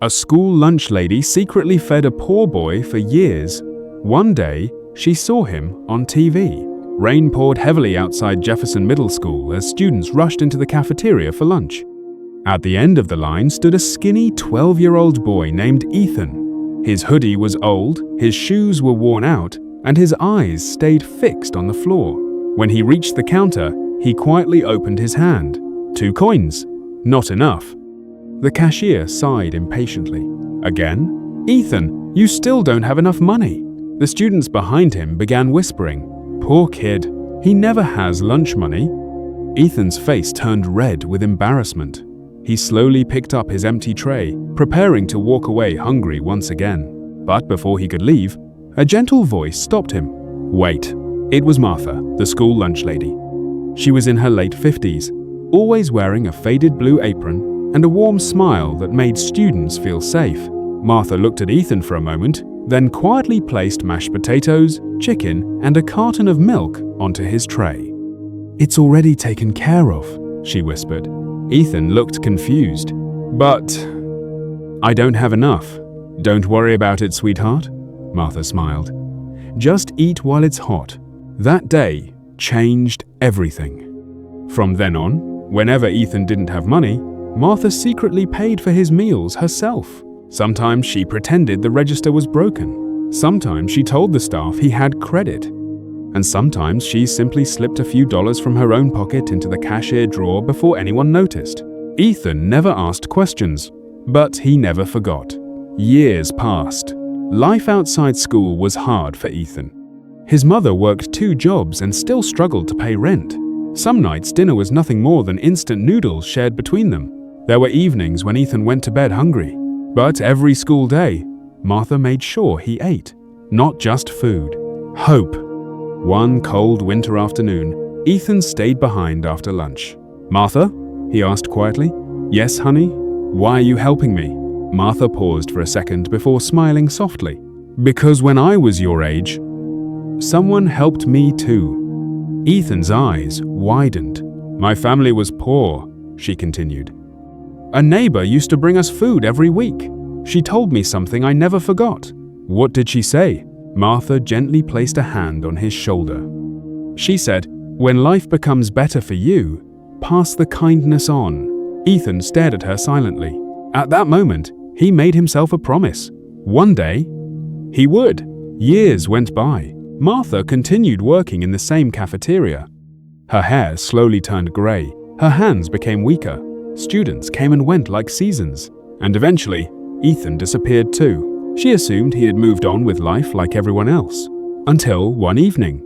A school lunch lady secretly fed a poor boy for years. One day, she saw him on TV. Rain poured heavily outside Jefferson Middle School as students rushed into the cafeteria for lunch. At the end of the line stood a skinny 12-year-old boy named Ethan. His hoodie was old, his shoes were worn out, and his eyes stayed fixed on the floor. When he reached the counter, he quietly opened his hand. 2 coins. Not enough. The cashier sighed impatiently. Again? Ethan, you still don't have enough money. The students behind him began whispering. Poor kid, he never has lunch money. Ethan's face turned red with embarrassment. He slowly picked up his empty tray, preparing to walk away hungry once again. But before he could leave, a gentle voice stopped him. Wait. It was Martha, the school lunch lady. She was in her late 50s, always wearing a faded blue apron and a warm smile that made students feel safe. Martha looked at Ethan for a moment, then quietly placed mashed potatoes, chicken, and a carton of milk onto his tray. It's already taken care of, she whispered. Ethan looked confused. But I don't have enough. Don't worry about it, sweetheart, Martha smiled. Just eat while it's hot. That day changed everything. From then on, whenever Ethan didn't have money, Martha secretly paid for his meals herself. Sometimes she pretended the register was broken. Sometimes she told the staff he had credit. And sometimes she simply slipped a few dollars from her own pocket into the cashier drawer before anyone noticed. Ethan never asked questions, but he never forgot. Years passed. Life outside school was hard for Ethan. His mother worked 2 jobs and still struggled to pay rent. Some nights dinner was nothing more than instant noodles shared between them. There were evenings when Ethan went to bed hungry. But every school day, Martha made sure he ate. Not just food. Hope. One cold winter afternoon, Ethan stayed behind after lunch. Martha? He asked quietly. Yes, honey? Why are you helping me? Martha paused for a second before smiling softly. Because when I was your age, someone helped me too. Ethan's eyes widened. My family was poor, she continued. A neighbor used to bring us food every week. She told me something I never forgot. What did she say? Martha gently placed a hand on his shoulder. She said, when life becomes better for you, pass the kindness on. Ethan stared at her silently. At that moment, he made himself a promise. One day, he would. Years went by. Martha continued working in the same cafeteria. Her hair slowly turned gray. Her hands became weaker. Students came and went like seasons. And eventually, Ethan disappeared too. She assumed he had moved on with life like everyone else. Until one evening.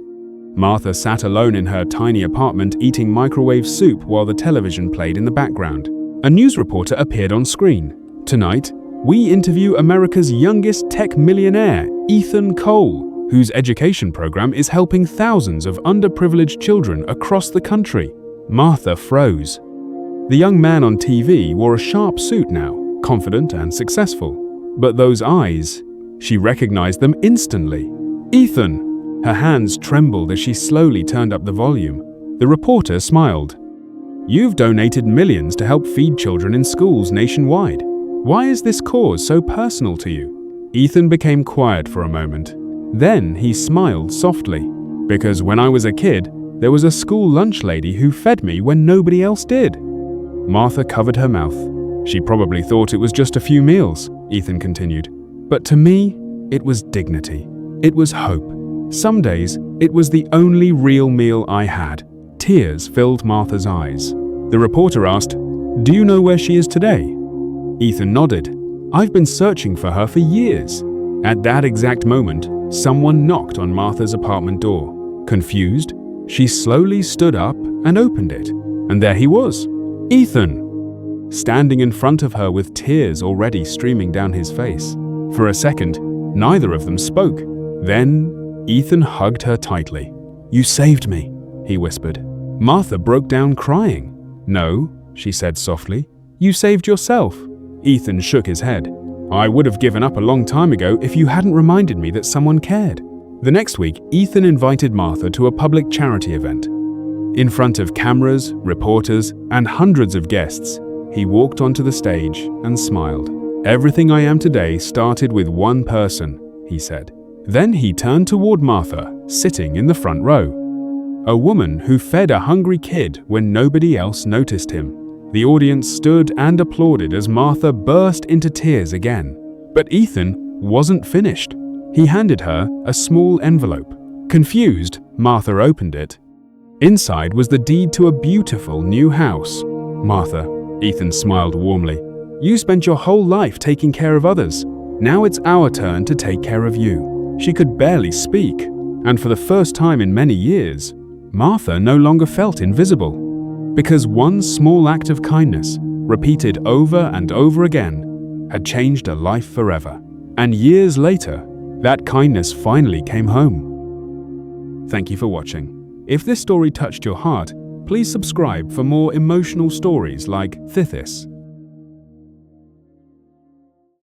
Martha sat alone in her tiny apartment eating microwave soup while the television played in the background. A news reporter appeared on screen. Tonight, we interview America's youngest tech millionaire, Ethan Cole, whose education program is helping thousands of underprivileged children across the country. Martha froze. The young man on TV wore a sharp suit now, confident and successful. But those eyes, she recognized them instantly. Ethan! Her hands trembled as she slowly turned up the volume. The reporter smiled. You've donated millions to help feed children in schools nationwide. Why is this cause so personal to you? Ethan became quiet for a moment. Then he smiled softly. Because when I was a kid, there was a school lunch lady who fed me when nobody else did. Martha covered her mouth. She probably thought it was just a few meals, Ethan continued. But to me, it was dignity. It was hope. Some days, it was the only real meal I had. Tears filled Martha's eyes. The reporter asked, Do you know where she is today? Ethan nodded. I've been searching for her for years. At that exact moment, someone knocked on Martha's apartment door. Confused, she slowly stood up and opened it. And there he was, Ethan, standing in front of her with tears already streaming down his face. For a second, neither of them spoke. Then, Ethan hugged her tightly. You saved me, he whispered. Martha broke down crying. No, she said softly. You saved yourself. Ethan shook his head. I would have given up a long time ago if you hadn't reminded me that someone cared. The next week, Ethan invited Martha to a public charity event. In front of cameras, reporters, and hundreds of guests, he walked onto the stage and smiled. Everything I am today started with one person, he said. Then he turned toward Martha, sitting in the front row. A woman who fed a hungry kid when nobody else noticed him. The audience stood and applauded as Martha burst into tears again. But Ethan wasn't finished. He handed her a small envelope. Confused, Martha opened it. Inside was the deed to a beautiful new house. Martha, Ethan smiled warmly. You spent your whole life taking care of others. Now it's our turn to take care of you. She could barely speak, and for the first time in many years, Martha no longer felt invisible. Because one small act of kindness, repeated over and over again, had changed a life forever. And years later, that kindness finally came home. Thank you for watching. If this story touched your heart, please subscribe for more emotional stories like Thithis.